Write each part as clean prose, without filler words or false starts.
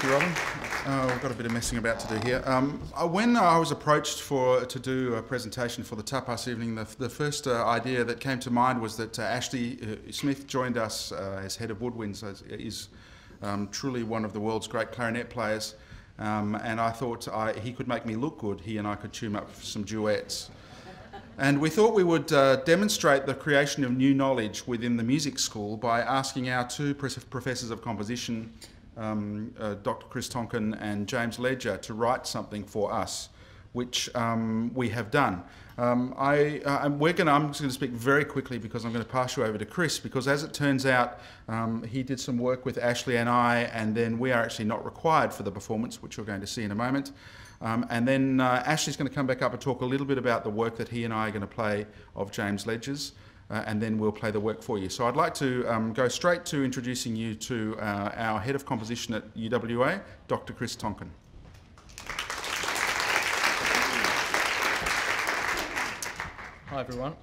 you, Robin. We've got a bit of messing about to do here. When I was approached to do a presentation for the tapas evening, the first idea that came to mind was that Ashley Smith joined us as head of woodwinds, is truly one of the world's great clarinet players, and I thought he could make me look good. He and I could tune up some duets. And we thought we would demonstrate the creation of new knowledge within the music school by asking our two professors of composition, Dr. Chris Tonkin and James Ledger, to write something for us, which we have done. I'm just going to speak very quickly because I'm going to pass you over to Chris, because as it turns out, he did some work with Ashley and I, and then we are actually not required for the performance, which you're going to see in a moment. And then Ashley's going to come back up and talk a little bit about the work that he and I are going to play of James Ledger's, and then we'll play the work for you. So I'd like to go straight to introducing you to our Head of Composition at UWA, Dr. Chris Tonkin. Hi everyone.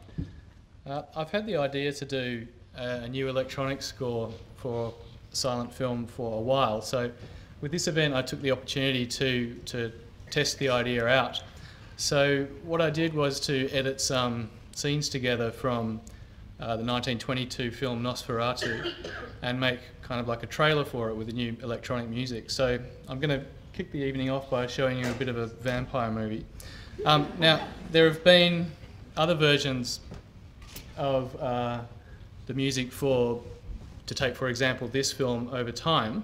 I've had the idea to do a new electronic score for silent film for a while, so with this event I took the opportunity to test the idea out. So what I did was to edit some scenes together from the 1922 film Nosferatu and make kind of like a trailer for it with the new electronic music. So I'm going to kick the evening off by showing you a bit of a vampire movie. Now there have been other versions of the music to take, for example, this film over time.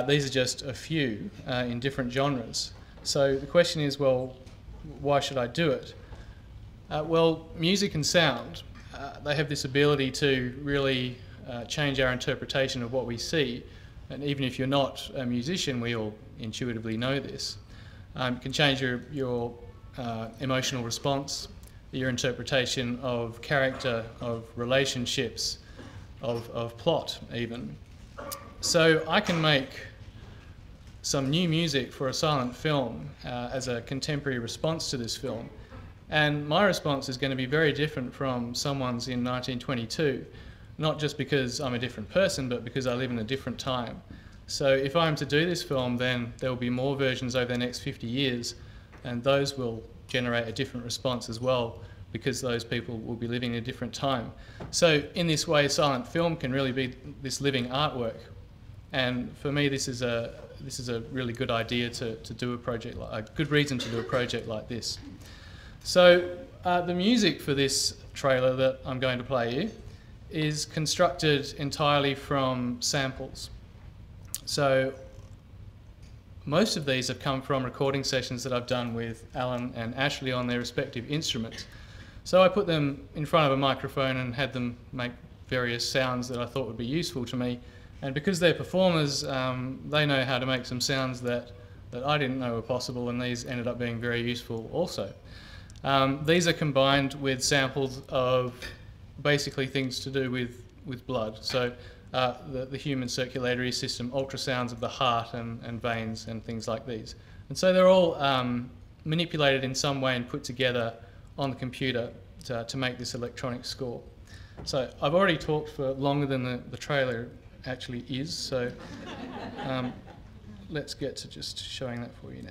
These are just a few in different genres. So the question is, well, why should I do it? Well, music and sound, they have this ability to really change our interpretation of what we see. And even if you're not a musician, we all intuitively know this. It can change your emotional response, your interpretation of character, of relationships, of plot even. So I can make some new music for a silent film as a contemporary response to this film. And my response is going to be very different from someone's in 1922, not just because I'm a different person, but because I live in a different time. So if I'm to do this film, then there will be more versions over the next 50 years, and those will generate a different response as well, because those people will be living in a different time. So in this way, silent film can really be this living artwork. And for me, this is a really good idea to do a project, a good reason to do a project like this. So the music for this trailer that I'm going to play you is constructed entirely from samples. So most of these have come from recording sessions that I've done with Alan and Ashley on their respective instruments. So I put them in front of a microphone and had them make various sounds that I thought would be useful to me. And because they're performers, they know how to make some sounds that I didn't know were possible, and these ended up being very useful also. These are combined with samples of basically things to do with blood. So the human circulatory system, ultrasounds of the heart and veins and things like these. And so they're all manipulated in some way and put together on the computer to make this electronic score. So I've already talked for longer than the trailer actually is, so let's get to just showing that for you now.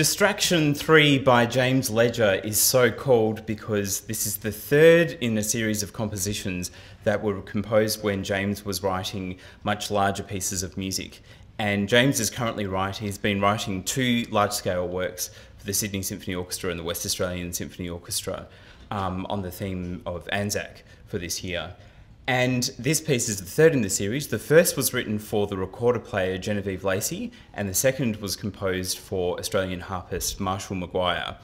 Distraction 3 by James Ledger is so called because this is the third in a series of compositions that were composed when James was writing much larger pieces of music. And James is currently he's been writing 2 large-scale works for the Sydney Symphony Orchestra and the West Australian Symphony Orchestra on the theme of Anzac for this year. And this piece is the third in the series. The first was written for the recorder player Genevieve Lacey, and the second was composed for Australian harpist Marshall Maguire.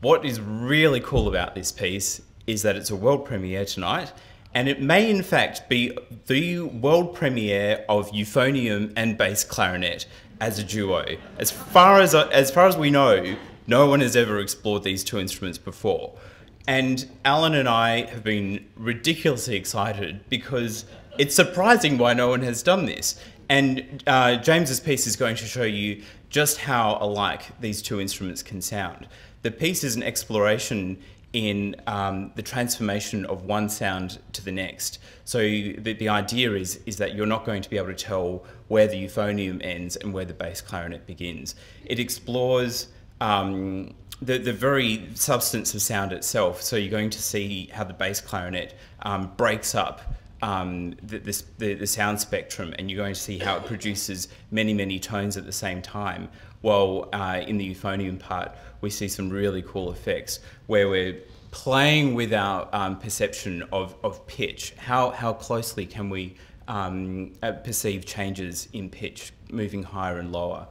What is really cool about this piece is that it's a world premiere tonight, and it may in fact be the world premiere of euphonium and bass clarinet as a duo. As far as we know, no one has ever explored these 2 instruments before. And Alan and I have been ridiculously excited because it's surprising why no one has done this. And James's piece is going to show you just how alike these 2 instruments can sound. The piece is an exploration in the transformation of one sound to the next. So the idea is that you're not going to be able to tell where the euphonium ends and where the bass clarinet begins. It explores the very substance of sound itself. So you're going to see how the bass clarinet breaks up the sound spectrum, and you're going to see how it produces many, many tones at the same time. While in the euphonium part, we see some really cool effects where we're playing with our perception of pitch. How closely can we perceive changes in pitch, moving higher and lower?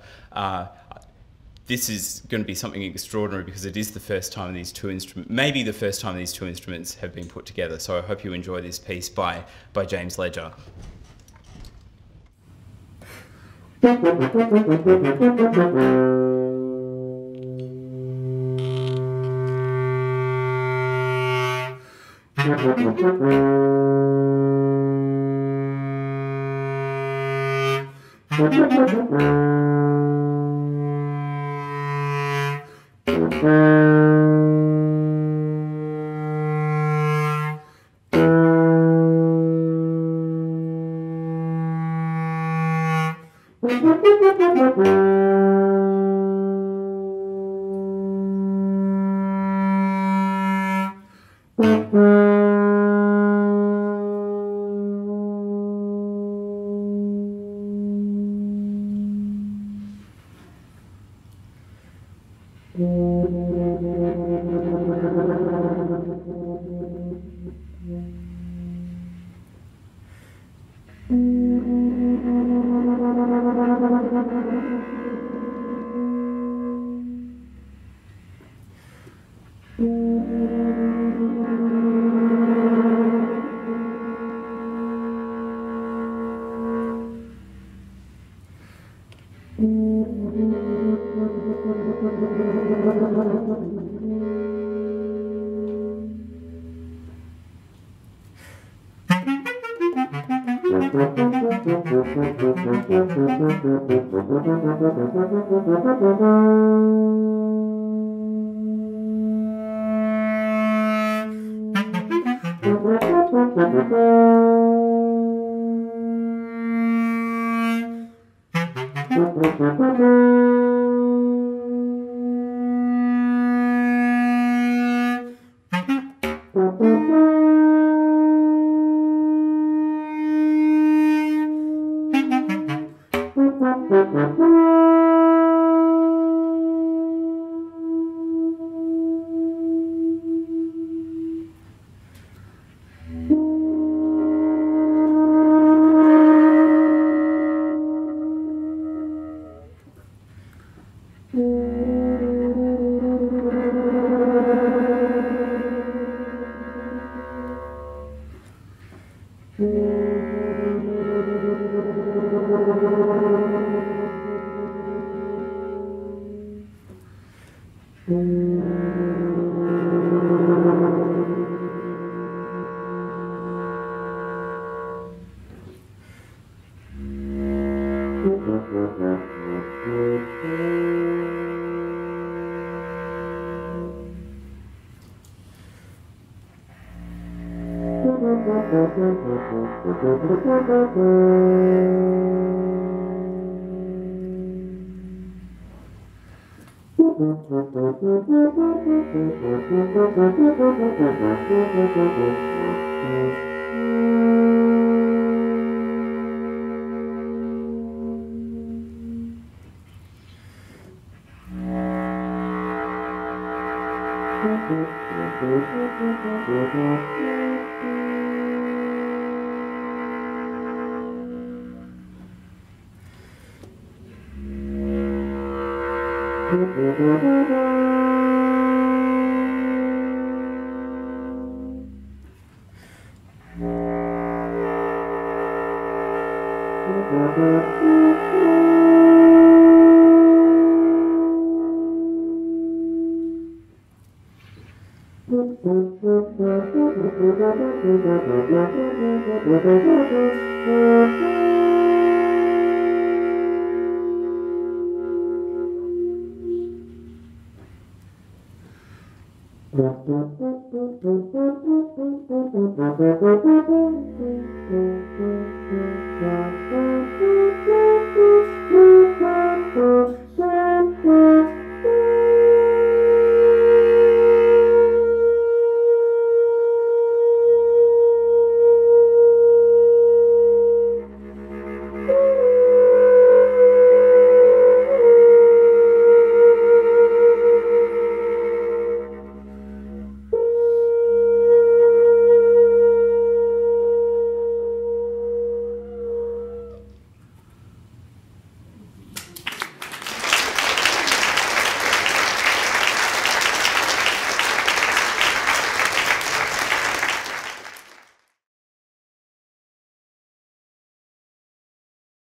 This is going to be something extraordinary because it is the first time these 2 instruments, maybe the first time these 2 instruments have been put together. So I hope you enjoy this piece by James Ledger.